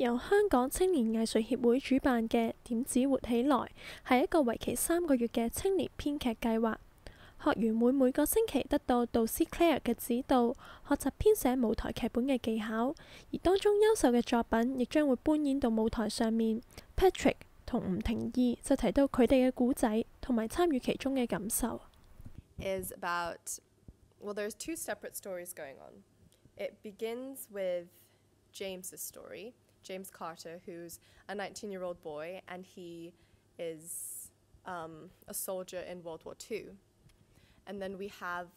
由香港青年藝術協會主辦嘅點子活起來係一個為期3個月嘅青年編劇計劃。學員會每個星期得到導師 Claire 嘅指導，學習編寫舞台劇本嘅技巧，而當中優秀嘅作品亦將會搬演到舞台上面。Patrick 同吳廷義就提到佢哋嘅故仔同埋參與其中嘅感受。Is about, well, there's two separate stories going on. It begins with James's story, James Carter, who's a 19-year-old boy, and he is a soldier in World War II. And then we have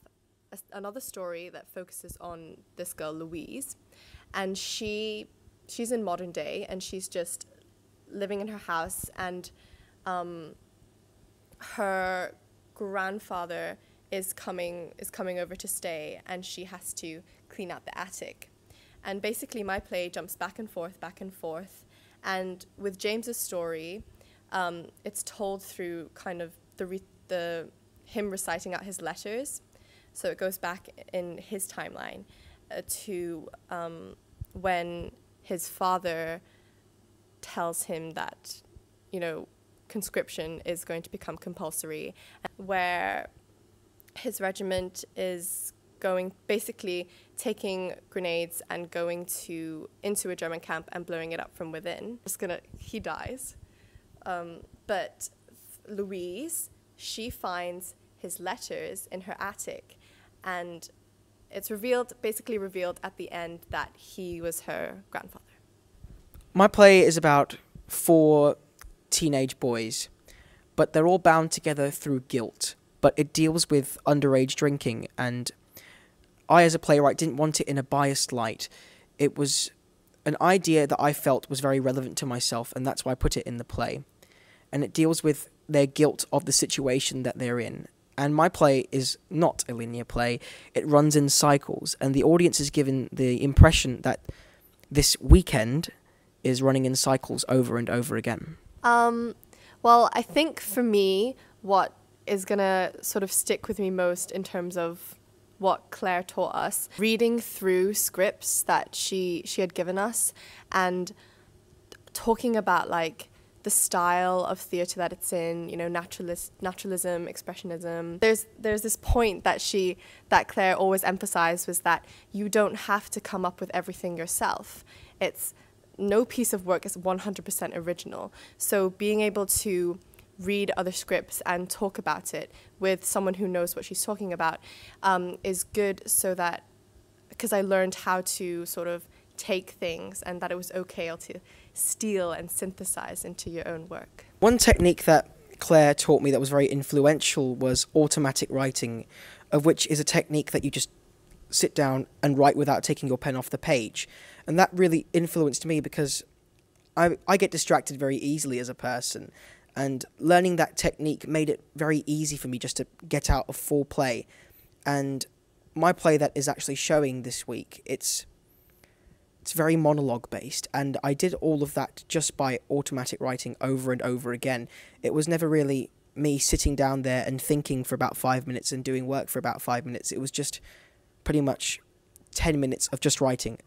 another story that focuses on this girl, Louise, and she's in modern day, and she's just living in her house, and her grandfather is coming over to stay, and she has to clean out the attic. And basically my play jumps back and forth, and with James's story, it's told through kind of him reciting out his letters. So it goes back in his timeline to when his father tells him that, conscription is going to become compulsory, where his regiment is basically taking grenades and going into a German camp and blowing it up from within. He dies. But Louise, she finds his letters in her attic, and it's basically revealed at the end that he was her grandfather. My play is about 4 teenage boys, but they're all bound together through guilt. But it deals with underage drinking, and I, as a playwright, didn't want it in a biased light. It was an idea that I felt was very relevant to myself, and that's why I put it in the play. And it deals with their guilt of the situation that they're in. And my play is not a linear play. It runs in cycles, and the audience is given the impression that this weekend is running in cycles over and over again. Well, I think for me, what is going to sort of stick with me most in terms of what Claire taught us, reading through scripts that she had given us and talking about like the style of theatre that it's in, naturalism, expressionism. There's this point that Claire always emphasized, was that you don't have to come up with everything yourself. No piece of work is 100% original. So being able to read other scripts and talk about it with someone who knows what she's talking about is good, so that, because I learned how to sort of take things and that it was okay to steal and synthesize into your own work. One technique that Claire taught me that was very influential was automatic writing, of which is a technique that you just sit down and write without taking your pen off the page. And that really influenced me because I get distracted very easily as a person. And learning that technique made it very easy for me just to get out a full play. And my play that is actually showing this week, it's very monologue based, and I did all of that just by automatic writing over and over again. It was never really me sitting down there and thinking for about 5 minutes and doing work for about 5 minutes. It was just pretty much 10 minutes of just writing